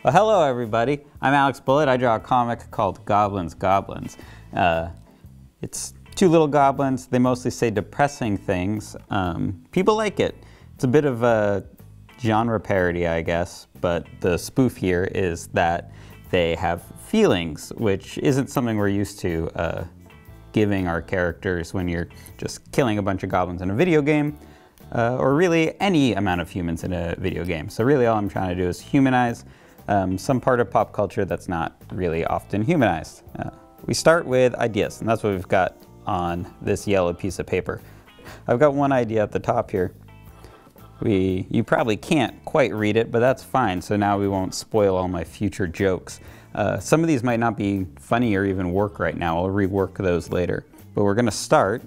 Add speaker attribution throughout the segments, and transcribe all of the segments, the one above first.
Speaker 1: Well, hello everybody. I'm Alex Bullett. I draw a comic called Goblins, Goblins. It's two little goblins. They mostly say depressing things. People like it. It's a bit of a genre parody, I guess, but the spoof here is that they have feelings, which isn't something we're used to giving our characters when you're just killing a bunch of goblins in a video game, or really any amount of humans in a video game. So really all I'm trying to do is humanize some part of pop culture that's not really often humanized. We start with ideas, and that's what we've got on this yellow piece of paper. I've got one idea at the top here. You probably can't quite read it, but that's fine, so now we won't spoil all my future jokes. Some of these might not be funny or even work right now. I'll rework those later. But we're gonna start.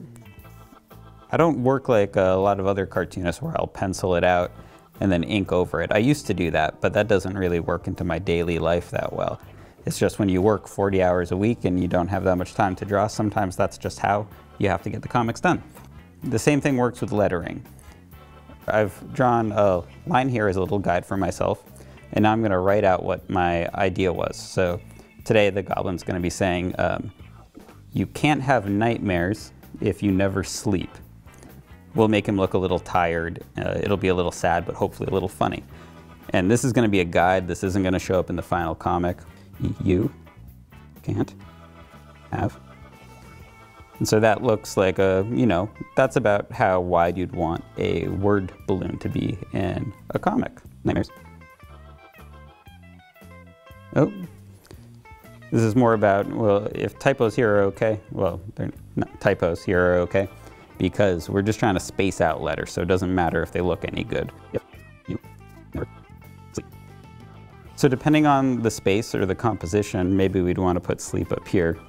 Speaker 1: I don't work like a lot of other cartoonists where I'll pencil it out and then ink over it. I used to do that, but that doesn't really work into my daily life that well. It's just when you work 40 hours a week and you don't have that much time to draw, sometimes that's just how you have to get the comics done. The same thing works with lettering. I've drawn a line here as a little guide for myself, and now I'm gonna write out what my idea was. So today the goblin's gonna be saying, you can't have nightmares if you never sleep. We'll make him look a little tired. It'll be a little sad, but hopefully a little funny. And this is gonna be a guide. This isn't gonna show up in the final comic. You can't have. And so that looks like that's about how wide you'd want a word balloon to be in a comic. Nightmares. Oh, this is more about, well, if typos here are okay, well, they're not typos here are okay, because we're just trying to space out letters, so it doesn't matter if they look any good. Yep. You never sleep. So depending on the space or the composition, maybe we'd want to put sleep up here,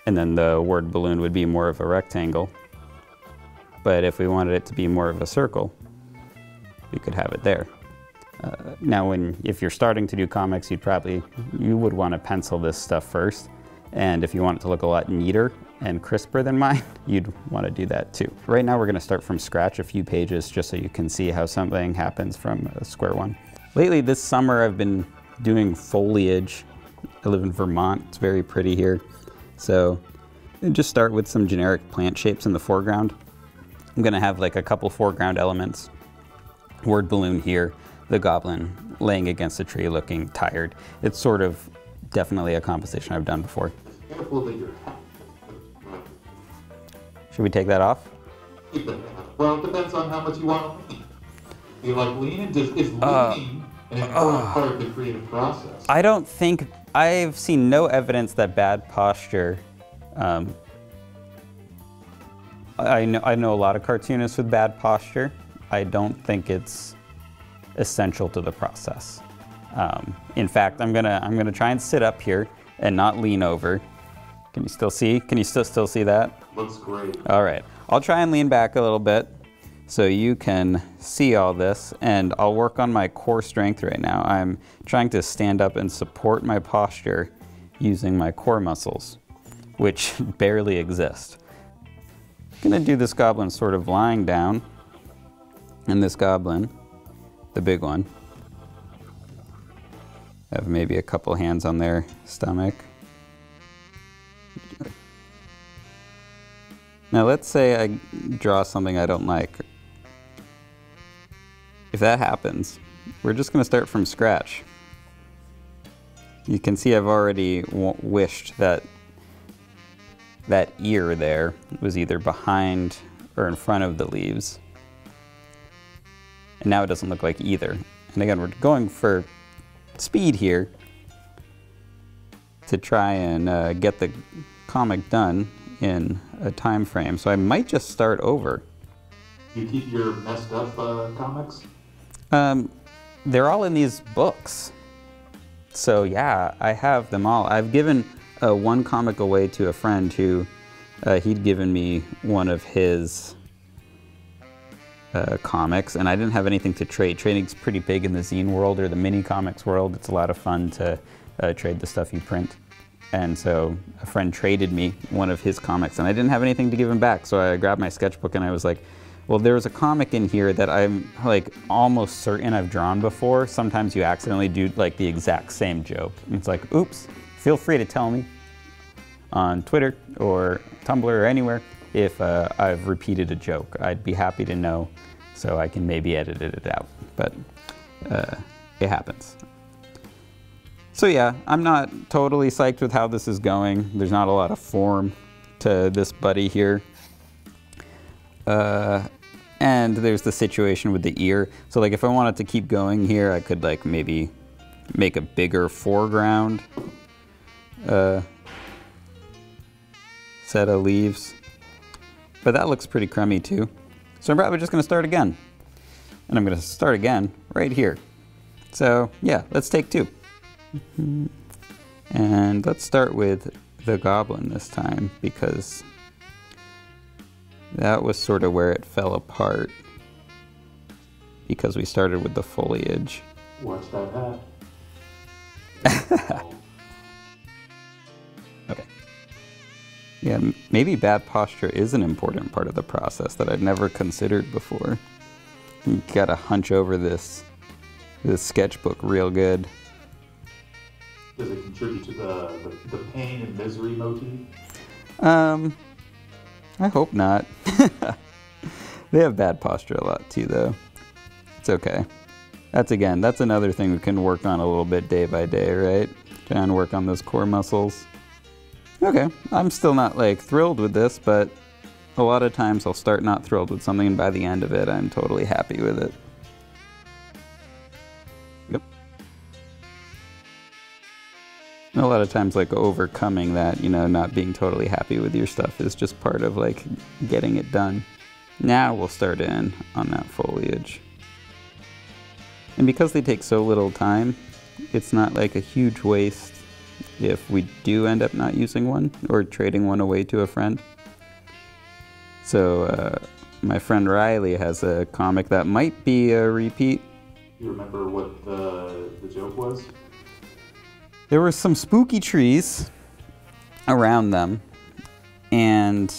Speaker 1: and then the word balloon would be more of a rectangle. But if we wanted it to be more of a circle, we could have it there. Now, if you're starting to do comics, you would want to pencil this stuff first. And if you want it to look a lot neater and crisper than mine, you'd want to do that too. Right now we're going to start from scratch a few pages just so you can see how something happens from square one. Lately this summer I've been doing foliage. I live in Vermont, it's very pretty here. So just start with some generic plant shapes in the foreground. I'm going to have like a couple foreground elements. Word balloon here, the goblin laying against a tree looking tired. It's sort of definitely a composition I've done before. Should we take that off?
Speaker 2: Well, it depends on how much you want to lean. You like leaning? Is leaning an important part of the creative process?
Speaker 1: I don't think, I've seen no evidence that bad posture, I know a lot of cartoonists with bad posture. I don't think it's essential to the process. In fact, I'm gonna try and sit up here and not lean over. Can you still see? Can you still see that?
Speaker 2: Looks great.
Speaker 1: All right, I'll try and lean back a little bit so you can see all this, and I'll work on my core strength right now. I'm trying to stand up and support my posture using my core muscles, which barely exist. I'm gonna do this goblin sort of lying down, and this goblin, the big one, have maybe a couple hands on their stomach. Now let's say I draw something I don't like. If that happens, we're just going to start from scratch. You can see I've already wished that that ear there was either behind or in front of the leaves. And now it doesn't look like either. And again, we're going for speed here to try and get the comic done in a time frame. So I might just start over.
Speaker 2: You keep your messed up comics?
Speaker 1: They're all in these books. So yeah, I have them all. I've given one comic away to a friend who, he'd given me one of his comics, and I didn't have anything to trade. Trading's pretty big in the zine world or the mini comics world. It's a lot of fun to trade the stuff you print. And so a friend traded me one of his comics, and I didn't have anything to give him back. So I grabbed my sketchbook and I was like, Well, there's a comic in here that I'm like almost certain I've drawn before. Sometimes you accidentally do like the exact same joke. And it's like, oops, feel free to tell me on Twitter or Tumblr or anywhere if I've repeated a joke. I'd be happy to know so I can maybe edit it out, but it happens. So yeah, I'm not totally psyched with how this is going. There's not a lot of form to this buddy here. And there's the situation with the ear. So like if I wanted to keep going here, I could like maybe make a bigger foreground set of leaves. But that looks pretty crummy too. So I'm probably just gonna start again. And I'm gonna start again right here. So yeah, let's take two. And let's start with the goblin this time because that was sort of where it fell apart because we started with the foliage.
Speaker 2: Watch that hat.
Speaker 1: Okay. Yeah, maybe bad posture is an important part of the process that I've never considered before. You gotta hunch over this sketchbook real good.
Speaker 2: Does it contribute to the pain and misery motif?
Speaker 1: I hope not. They have bad posture a lot too, though. It's okay. That's another thing we can work on a little bit day by day, right? Try and work on those core muscles. Okay, I'm still not like thrilled with this, but a lot of times I'll start not thrilled with something and by the end of it, I'm totally happy with it. Yep. A lot of times like overcoming that, you know, not being totally happy with your stuff is just part of like getting it done. Now we'll start in on that foliage. And because they take so little time, it's not like a huge waste if we do end up not using one or trading one away to a friend. So my friend Riley has a comic that might be a repeat.
Speaker 2: You remember what the joke was?
Speaker 1: There were some spooky trees around them, and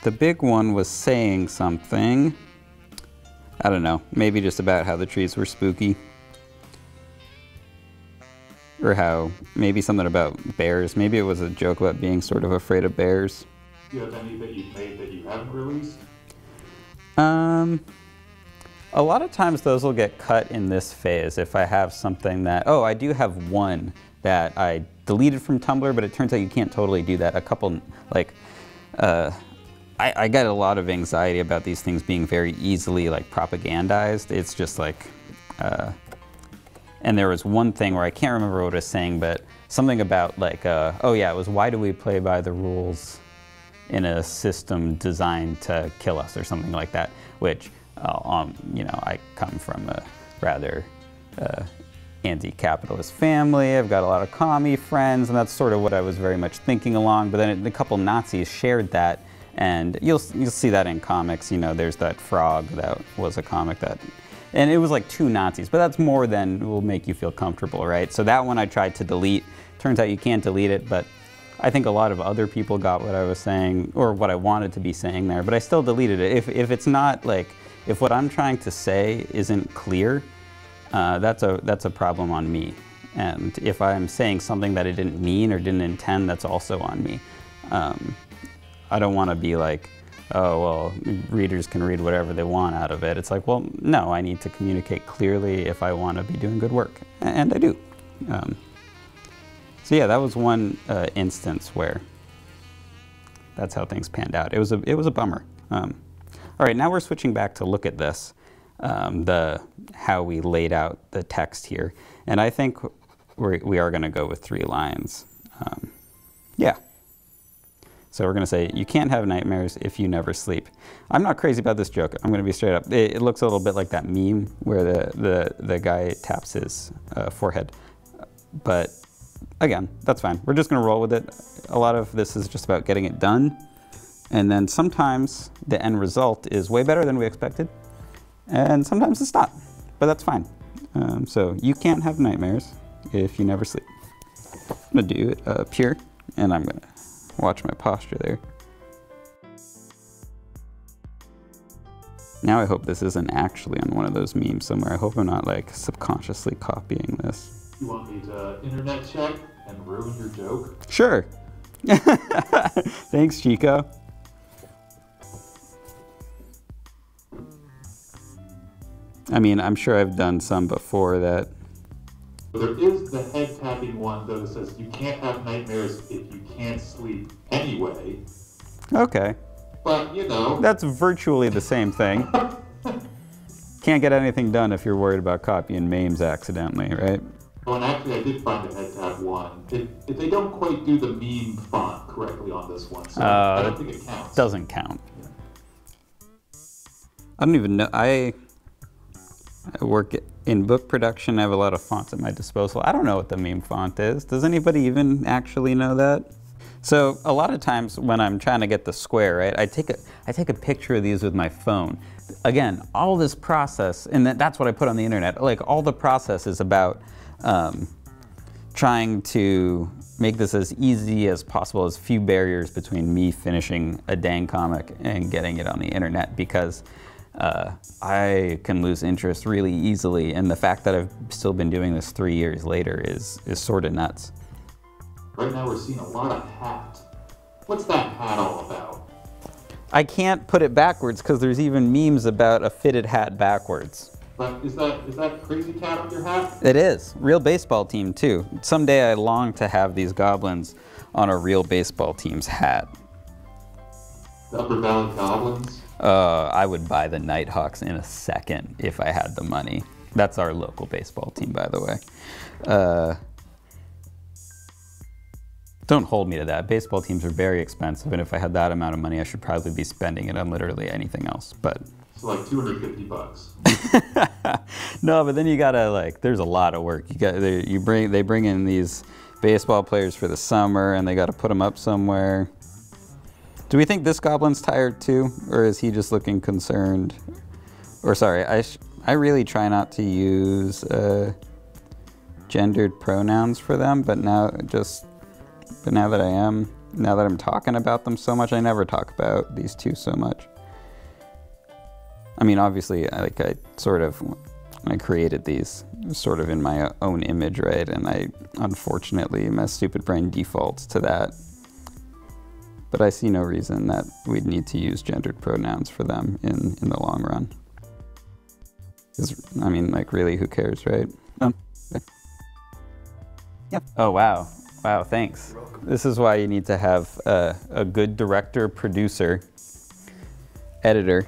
Speaker 1: the big one was saying something. I don't know, maybe just about how the trees were spooky. Or how, maybe something about bears. Maybe it was a joke about being sort of afraid of bears.
Speaker 2: Do you have any that you've made that you haven't released?
Speaker 1: A lot of times those will get cut in this phase if I have something that, oh, I do have one that I deleted from Tumblr, but it turns out you can't totally do that. A couple, like, I get a lot of anxiety about these things being very easily like propagandized. It's just like, and there was one thing where I can't remember what it was saying, but something about like, oh yeah, it was why do we play by the rules in a system designed to kill us or something like that, which, you know, I come from a rather anti-capitalist family. I've got a lot of commie friends, and that's sort of what I was very much thinking along. But then a couple Nazis shared that, and you'll see that in comics. You know, there's that frog that was a comic that, and it was like 2 Nazis, but that's more than will make you feel comfortable, right? So that one I tried to delete. Turns out you can't delete it, but I think a lot of other people got what I was saying, or what I wanted to be saying there, but I still deleted it. If it's not like, if what I'm trying to say isn't clear, that's a problem on me. And if I'm saying something that I didn't mean or didn't intend, that's also on me. I don't want to be like, oh, well, readers can read whatever they want out of it. It's like, well, no, I need to communicate clearly if I want to be doing good work, and I do. So yeah, that was one instance where that's how things panned out. It was a bummer. All right, now we're switching back to look at this, how we laid out the text here, and I think we are going to go with 3 lines. Yeah. So we're going to say, you can't have nightmares if you never sleep. I'm not crazy about this joke. I'm going to be straight up. It looks a little bit like that meme where the guy taps his forehead. But again, that's fine. We're just going to roll with it. A lot of this is just about getting it done. And then sometimes the end result is way better than we expected. And sometimes it's not. But that's fine. So you can't have nightmares if you never sleep. I'm going to do it up here. And I'm going to watch my posture there. Now I hope this isn't actually on one of those memes somewhere. I hope I'm not like subconsciously copying this.
Speaker 2: You want me to internet check and ruin your joke?
Speaker 1: Sure. Thanks, Chico. I mean, I'm sure I've done some before that.
Speaker 2: There is the head tapping one though that says you can't have nightmares if you can't sleep anyway.
Speaker 1: Okay.
Speaker 2: But, you know.
Speaker 1: That's virtually the same thing. Can't get anything done if you're worried about copying memes accidentally, right?
Speaker 2: Oh, and actually I did find the head tab one. They don't quite do the meme font correctly on this one, so I don't think it counts.
Speaker 1: Doesn't count. I don't even know. I work in book production. I have a lot of fonts at my disposal. I don't know what the meme font is. Does anybody even actually know that? So a lot of times when I'm trying to get the square, right, I take a picture of these with my phone. Again, all this process, and that's what I put on the internet. Like all the process is about trying to make this as easy as possible, as few barriers between me finishing a dang comic and getting it on the internet, because I can lose interest really easily, and the fact that I've still been doing this 3 years later is sort of nuts.
Speaker 2: Right now we're seeing a lot of hat. What's that hat all about?
Speaker 1: I can't put it backwards because there's even memes about a fitted hat backwards.
Speaker 2: But is that crazy cat on your hat?
Speaker 1: It is. Real baseball team too. Someday I long to have these goblins on a real baseball team's hat.
Speaker 2: The Upper Valley Goblins?
Speaker 1: I would buy the Nighthawks in a second if I had the money. That's our local baseball team, by the way. Don't hold me to that. Baseball teams are very expensive, and if I had that amount of money, I should probably be spending it on literally anything else. But
Speaker 2: so like $250.
Speaker 1: No, but then you gotta like. There's a lot of work. They bring in these baseball players for the summer, and they got to put them up somewhere. Do we think this goblin's tired too, or is he just looking concerned? Or sorry, I really try not to use gendered pronouns for them, but now that I'm talking about them so much, I never talk about these two so much. I mean, obviously, I created these sort of in my own image, right? And unfortunately, my stupid brain defaults to that. But I see no reason that we'd need to use gendered pronouns for them in the long run. 'Cause, I mean, like, really, who cares, right? Yeah. Oh, wow. Wow, thanks. This is why you need to have a good director, producer, editor.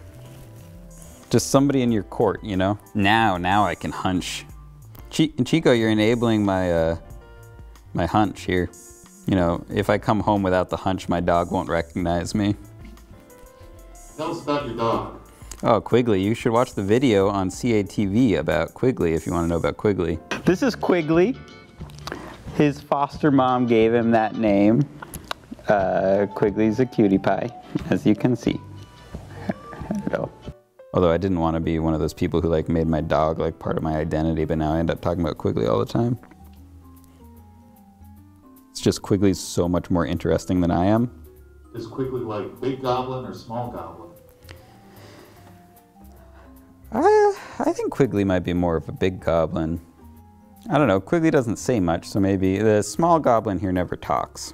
Speaker 1: Just somebody in your court, you know? Now I can hunch. Chico, you're enabling my my hunch here. You know, if I come home without the hunch, my dog won't recognize me.
Speaker 2: Tell us about your dog.
Speaker 1: Oh, Quigley. You should watch the video on CATV about Quigley if you want to know about Quigley. This is Quigley. His foster mom gave him that name. Quigley's a cutie pie, as you can see. Hello. Although I didn't want to be one of those people who like made my dog like part of my identity, but now I end up talking about Quigley all the time. It's just Quigley's so much more interesting than I am.
Speaker 2: Is Quigley like big goblin or small goblin?
Speaker 1: I think Quigley might be more of a big goblin. I don't know, Quigley doesn't say much, so maybe the small goblin here never talks.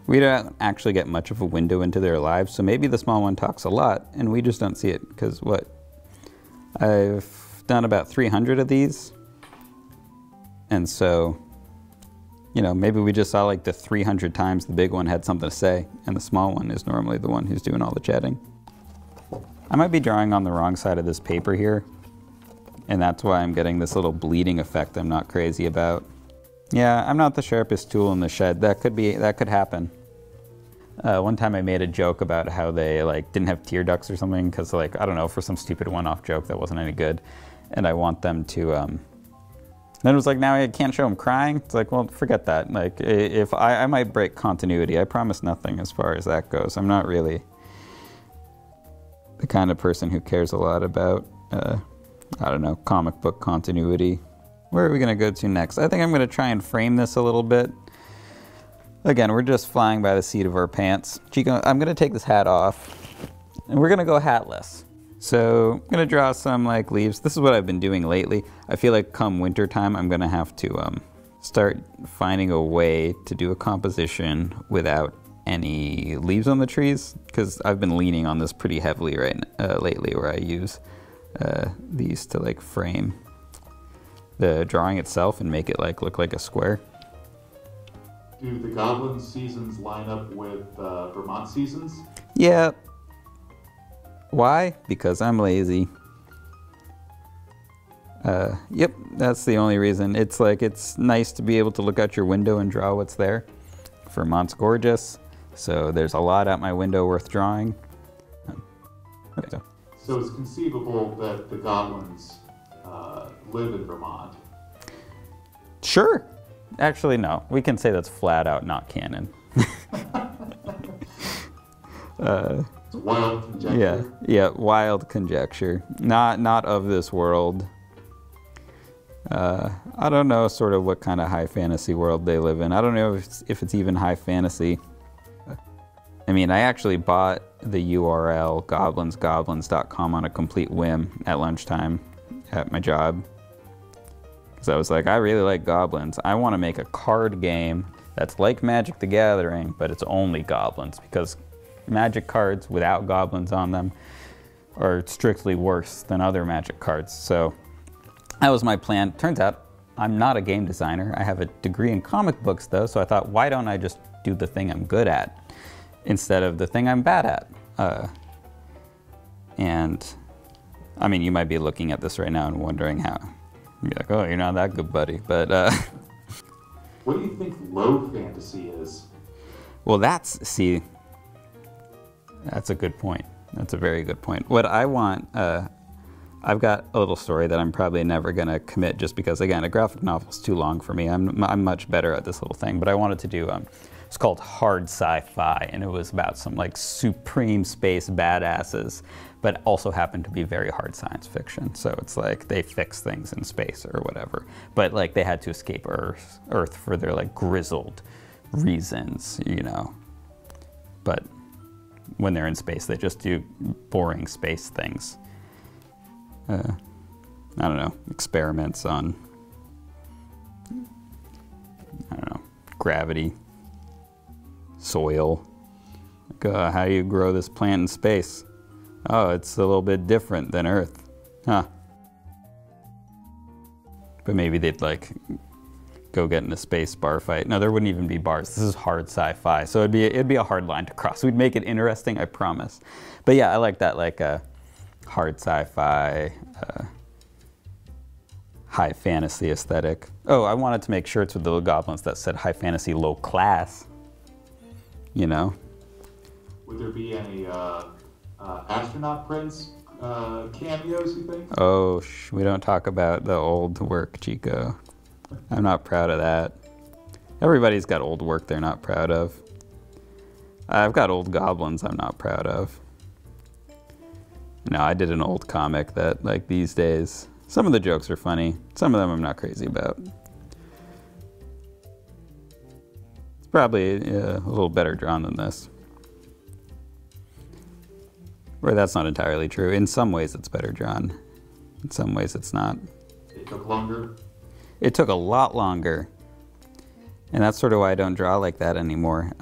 Speaker 1: We don't actually get much of a window into their lives, so maybe the small one talks a lot, and we just don't see it, because what? I've done about 300 of these, and so, you know, maybe we just saw like the 300 times the big one had something to say, and the small one is normally the one who's doing all the chatting. I might be drawing on the wrong side of this paper here, and that's why I'm getting this little bleeding effect I'm not crazy about. Yeah, I'm not the sharpest tool in the shed. That could happen. One time I made a joke about how they like didn't have tear ducts or something because like, I don't know, for some stupid one-off joke that wasn't any good. And I want them to, then it was like, now I can't show them crying. It's like, well, forget that. Like, if I might break continuity. I promise nothing as far as that goes. I'm not really the kind of person who cares a lot about, I don't know, comic book continuity. Where are we gonna go to next? I think I'm gonna try and frame this a little bit. Again, we're just flying by the seat of our pants. Chico, I'm gonna take this hat off, and we're gonna go hatless. So I'm gonna draw some like leaves. This is what I've been doing lately. I feel like come winter time, I'm gonna have to start finding a way to do a composition without any leaves on the trees, because I've been leaning on this pretty heavily lately, where I use these to like frame the drawing itself and make it like look like a square.
Speaker 2: Do the Goblin seasons line up with Vermont seasons?
Speaker 1: Yeah. Why? Because I'm lazy. Yep, that's the only reason. It's like, it's nice to be able to look out your window and draw what's there. Vermont's gorgeous, so there's a lot out my window worth drawing. Okay.
Speaker 2: So it's conceivable that the Goblins live in Vermont.
Speaker 1: Sure. Actually, no. We can say that's flat out not canon.
Speaker 2: It's wild conjecture.
Speaker 1: Yeah, wild conjecture. Not of this world. I don't know sort of what kind of high fantasy world they live in. I don't know if it's even high fantasy. I mean, I actually bought the URL goblinsgoblins.com on a complete whim at lunchtime at my job. Because I was like, I really like goblins. I want to make a card game that's like Magic the Gathering, but it's only goblins, because Magic cards without goblins on them are strictly worse than other Magic cards. So that was my plan. Turns out I'm not a game designer. I have a degree in comic books though, so I thought, why don't I just do the thing I'm good at instead of the thing I'm bad at? And I mean, you might be looking at this right now and wondering how. You'd be like, oh, you're not that good, buddy. But
Speaker 2: what do you think low fantasy is?
Speaker 1: Well, that's a good point. That's a very good point. What I want, I've got a little story that I'm probably never going to commit, just because, again, a graphic novel is too long for me. I'm much better at this little thing. But I wanted to do, it's called hard sci-fi, and it was about some like supreme space badasses, but also happened to be very hard science fiction. So it's like they fix things in space or whatever, but like they had to escape Earth for their like grizzled reasons, you know. But when they're in space, they just do boring space things. I don't know, experiments on, I don't know, gravity, soil. Like, how do you grow this plant in space? Oh, it's a little bit different than Earth. Huh. But maybe they'd like go get in a space bar fight. No, there wouldn't even be bars. This is hard sci-fi, so it'd be a hard line to cross. We'd make it interesting, I promise. But yeah, I like that, like hard sci-fi, high fantasy aesthetic. Oh, I wanted to make shirts with the little goblins that said high fantasy, low class. You know.
Speaker 2: Would there be any astronaut prince cameos, you think?
Speaker 1: Oh, we don't talk about the old work, Chico. I'm not proud of that. Everybody's got old work they're not proud of. I've got old goblins I'm not proud of. No, I did an old comic that, like, these days, some of the jokes are funny. Some of them I'm not crazy about. It's probably a little better drawn than this. Or that's not entirely true. In some ways it's better drawn. In some ways it's not.
Speaker 2: It took longer?
Speaker 1: It took a lot longer. And that's sort of why I don't draw like that anymore.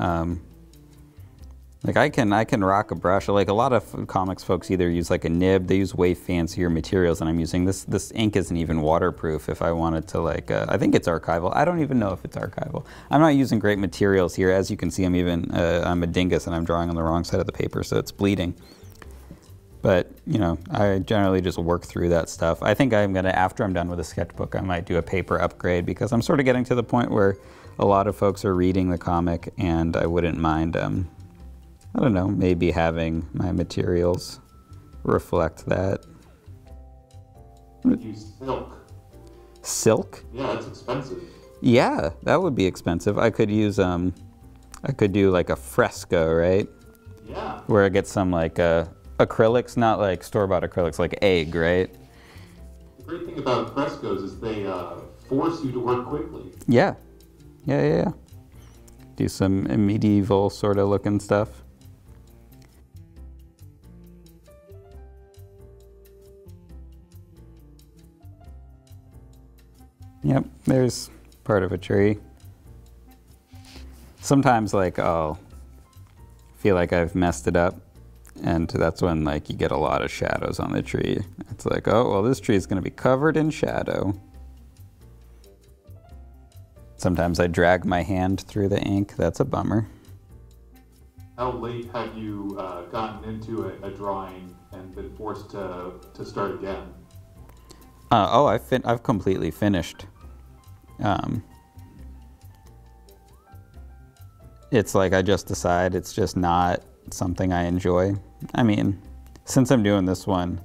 Speaker 1: Like I can rock a brush. Like a lot of comics folks either use like a nib, they use way fancier materials than I'm using. This ink isn't even waterproof if I wanted to like, I think it's archival. I don't even know if it's archival. I'm not using great materials here. As you can see, I'm a dingus and I'm drawing on the wrong side of the paper, so it's bleeding. But, you know, I generally just work through that stuff. I think I'm gonna, after I'm done with the sketchbook, I might do a paper upgrade because I'm sort of getting to the point where a lot of folks are reading the comic and I wouldn't mind, I don't know, maybe having my materials reflect that.
Speaker 2: Use silk.
Speaker 1: Silk?
Speaker 2: Yeah, that's expensive.
Speaker 1: Yeah, that would be expensive. I could use, I could do like a fresco, right?
Speaker 2: Yeah.
Speaker 1: Where I get some like acrylics, not like store-bought acrylics, like egg, right?
Speaker 2: The great thing about frescoes is they force you to work quickly.
Speaker 1: Yeah. Yeah. Do some medieval sort of looking stuff. Yep, there's part of a tree. Sometimes like I'll feel like I've messed it up, and that's when like you get a lot of shadows on the tree. It's like, oh, well, this tree is going to be covered in shadow. Sometimes I drag my hand through the ink. That's a bummer.
Speaker 2: How late have you gotten into a drawing and been forced to start again?
Speaker 1: I've completely finished. It's like I just decide it's just not something I enjoy. I mean, since I'm doing this one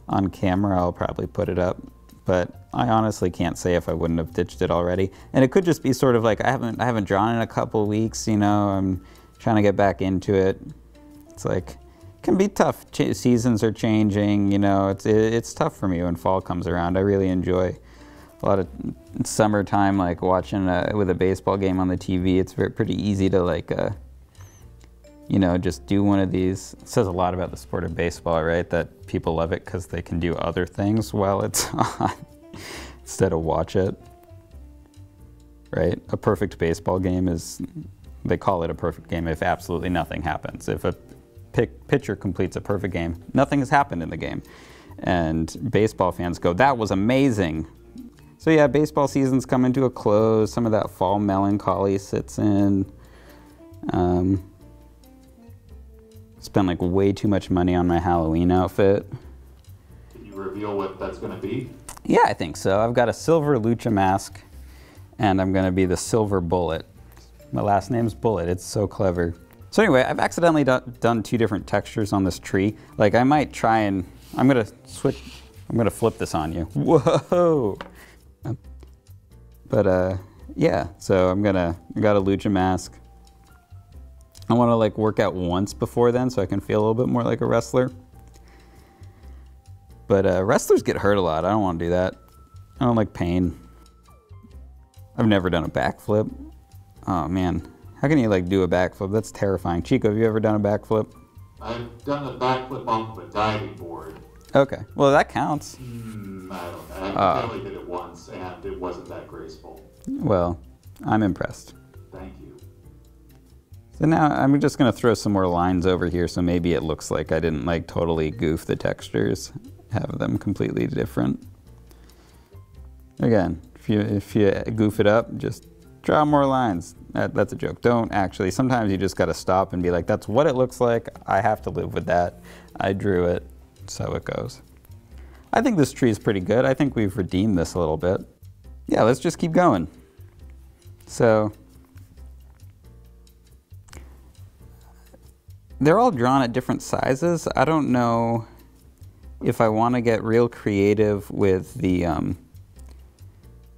Speaker 1: on camera, I'll probably put it up, but I honestly can't say if I wouldn't have ditched it already. And it could just be sort of like I haven't drawn in a couple weeks, you know, I'm trying to get back into it. It's like, it can be tough. Seasons are changing, you know, it's tough for me when fall comes around. I really enjoy a lot of summertime, like watching with a baseball game on the TV. It's pretty easy to like, you know, just do one of these. It says a lot about the sport of baseball, right? That people love it because they can do other things while it's on instead of watch it, right? A perfect baseball game is, they call it a perfect game if absolutely nothing happens. If a pitcher completes a perfect game, nothing has happened in the game. And baseball fans go, that was amazing. So yeah, baseball season's coming to a close. Some of that fall melancholy sits in. Spent like way too much money on my Halloween outfit.
Speaker 2: Can you reveal what that's going to be?
Speaker 1: Yeah, I think so. I've got a silver lucha mask, and I'm going to be the silver Bullett. My last name's Bullett. It's so clever. So anyway, I've accidentally done two different textures on this tree. Like I might try and, I'm going to flip this on you. Whoa! But yeah, so I got a lucha mask. I want to like work out once before then so I can feel a little bit more like a wrestler. But wrestlers get hurt a lot. I don't want to do that. I don't like pain. I've never done a backflip. Oh man, how can you like do a backflip? That's terrifying. Chico, have you ever done a backflip?
Speaker 2: I've done a backflip off of a diving board.
Speaker 1: Okay, well that counts.
Speaker 2: I don't know. I only did it once and it wasn't that graceful.
Speaker 1: Well, I'm impressed.
Speaker 2: Thank you.
Speaker 1: So now I'm just going to throw some more lines over here so maybe it looks like I didn't like totally goof the textures, have them completely different. Again, if you goof it up, just draw more lines. That's a joke. Don't actually. Sometimes you just got to stop and be like, that's what it looks like. I have to live with that. I drew it, so it goes. I think this tree is pretty good. I think we've redeemed this a little bit. Yeah, let's just keep going. So they're all drawn at different sizes. I don't know if I want to get real creative with the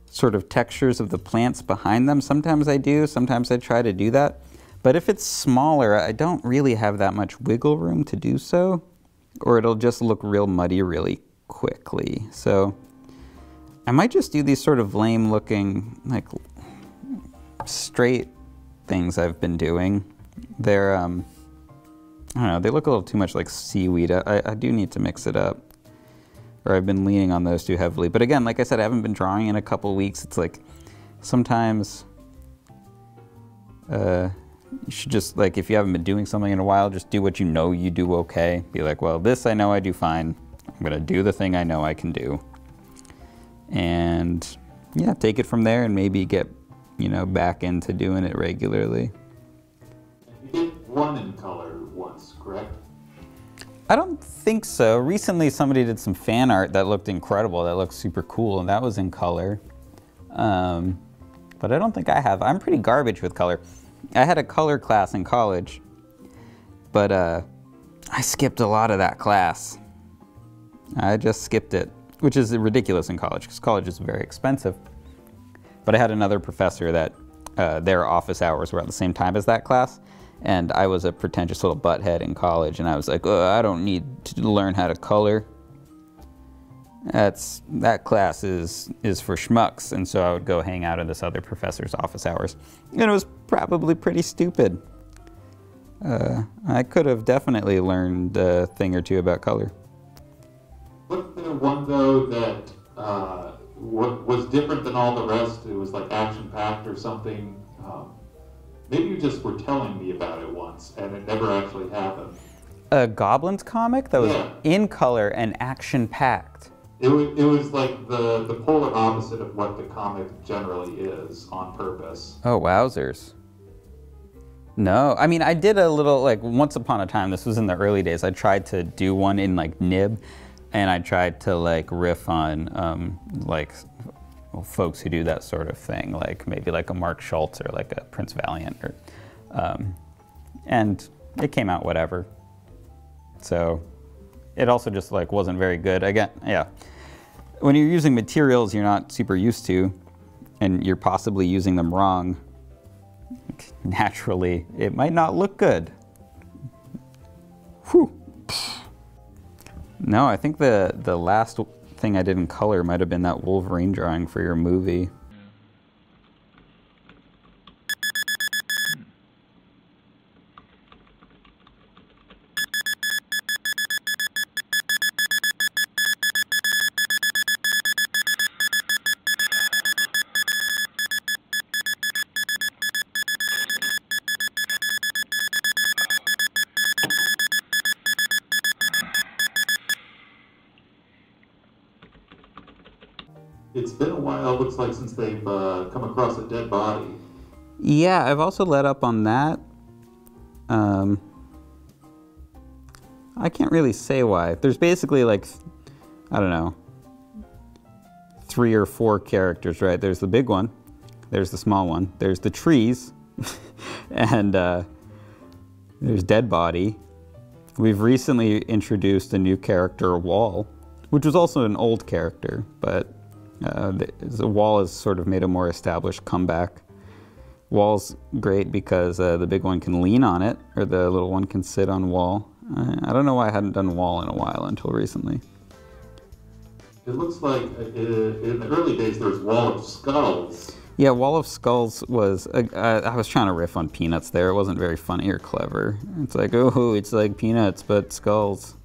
Speaker 1: sort of textures of the plants behind them. Sometimes I do, sometimes I try to do that. But if it's smaller, I don't really have that much wiggle room to do so, or it'll just look real muddy really quickly. So I might just do these sort of lame looking, like straight things I've been doing. They're, I don't know, they look a little too much like seaweed. I do need to mix it up. Or I've been leaning on those too heavily. But again, like I said, I haven't been drawing in a couple weeks. It's like sometimes you should just, like, if you haven't been doing something in a while, just do what you know you do okay. Be like, well, this I know I do fine. I'm gonna do the thing I know I can do. And yeah, take it from there and maybe get, you know, back into doing it regularly.
Speaker 2: You did one in color once, correct?
Speaker 1: I don't think so. Recently somebody did some fan art that looked incredible, that looked super cool, and that was in color. But I don't think I have. I'm pretty garbage with color. I had a color class in college, but I skipped a lot of that class. I just skipped it, which is ridiculous in college, because college is very expensive. But I had another professor that their office hours were at the same time as that class, and I was a pretentious little butthead in college, and I was like, I don't need to learn how to color. That class is for schmucks, and so I would go hang out in this other professor's office hours. And it was probably pretty stupid. I could have definitely learned a thing or two about color.
Speaker 2: Wasn't there one, though, that what was different than all the rest? It was like action-packed or something. Maybe you just were telling me about it once, and it never actually happened.
Speaker 1: A Goblins comic that was in color and action-packed.
Speaker 2: It was like the polar opposite of what the comic generally is on purpose.
Speaker 1: Oh, wowzers. No, I mean, I did a little, like, once upon a time, this was in the early days, I tried to do one in, like, nib, and I tried to, like, riff on, like, well, folks who do that sort of thing, like maybe like a Mark Schultz or like a Prince Valiant, or, and it came out whatever. So it also just like wasn't very good. Again, yeah, when you're using materials you're not super used to, and you're possibly using them wrong, naturally it might not look good. Whew. No, I think the last thing I did in color might have been that Wolverine drawing for your movie.
Speaker 2: It's been a while, it looks like, since they've come across a dead body.
Speaker 1: Yeah, I've also let up on that. I can't really say why. There's basically like, I don't know, 3 or 4 characters, right? There's the big one, there's the small one, there's the trees, and there's dead body. We've recently introduced a new character, Wall, which was also an old character, but the Wall has sort of made a more established comeback. Wall's great because the big one can lean on it, or the little one can sit on Wall. I don't know why I hadn't done Wall in a while until recently.
Speaker 2: It looks like in the early days there was Wall of Skulls.
Speaker 1: Yeah, Wall of Skulls was, I was trying to riff on Peanuts there. It wasn't very funny or clever. It's like, oh, it's like Peanuts, but skulls.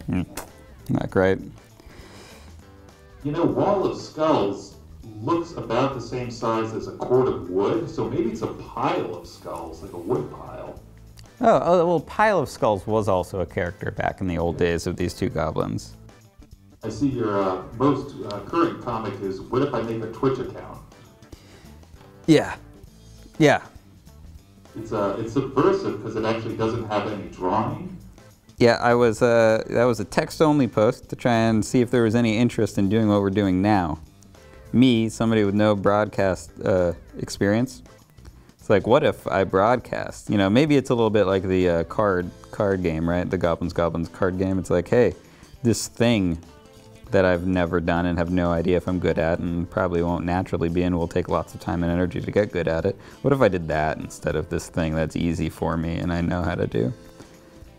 Speaker 1: Not great.
Speaker 2: You know, Wall of Skulls looks about the same size as a cord of wood, so maybe it's a pile of skulls, like a wood pile.
Speaker 1: Oh, well, Pile of Skulls was also a character back in the old days of these 2 goblins.
Speaker 2: I see your most current comic is, what if I make a Twitch account?
Speaker 1: Yeah. Yeah.
Speaker 2: It's subversive because it actually doesn't have any drawing.
Speaker 1: Yeah, that was a text-only post to try and see if there was any interest in doing what we're doing now. Me, somebody with no broadcast experience, it's like, what if I broadcast? You know, maybe it's a little bit like the card game, right? The Goblins card game. It's like, hey, this thing that I've never done and have no idea if I'm good at and probably won't naturally be and will take lots of time and energy to get good at it. What if I did that instead of this thing that's easy for me and I know how to do?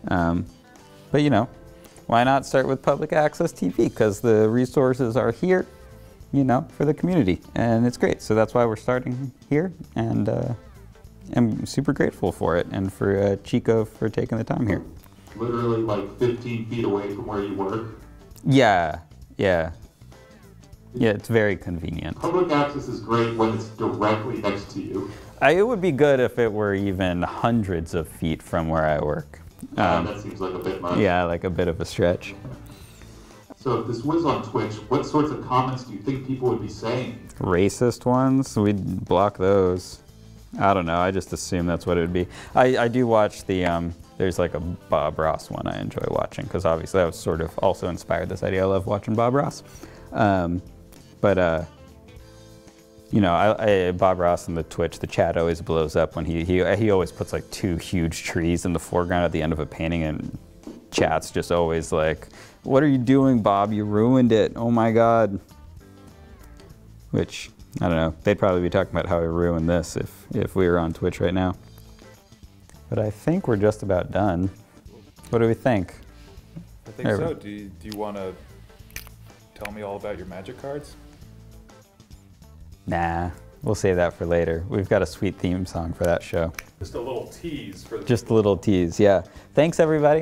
Speaker 1: But you know, why not start with public access TV? Because the resources are here, you know, for the community, and it's great. So that's why we're starting here, and I'm super grateful for it, and for Chico for taking the time here.
Speaker 2: Literally like 15 feet away from where you work?
Speaker 1: Yeah, yeah. Yeah, it's very convenient.
Speaker 2: Public access is great when it's directly next to you.
Speaker 1: It would be good if it were even hundreds of feet from where I work.
Speaker 2: That seems like a bit much.
Speaker 1: Yeah, like a bit of a stretch.
Speaker 2: So if this was on Twitch, what sorts of comments do you think people would be saying?
Speaker 1: Racist ones? We'd block those. I don't know, I just assume that's what it would be. I do watch the, there's like a Bob Ross one I enjoy watching, because obviously that was sort of also inspired this idea. I love watching Bob Ross. You know, Bob Ross in the Twitch, the chat always blows up when he always puts like 2 huge trees in the foreground at the end of a painting, and chat's just always like, what are you doing, Bob? You ruined it. Oh my God. Which, I don't know, they'd probably be talking about how I ruined this if we were on Twitch right now. But I think we're just about done. What do we think?
Speaker 3: I think so. Do you want to tell me all about your magic cards?
Speaker 1: Nah, we'll save that for later. We've got a sweet theme song for that show.
Speaker 3: Just a little tease for the
Speaker 1: Just a little tease, yeah. Thanks, everybody.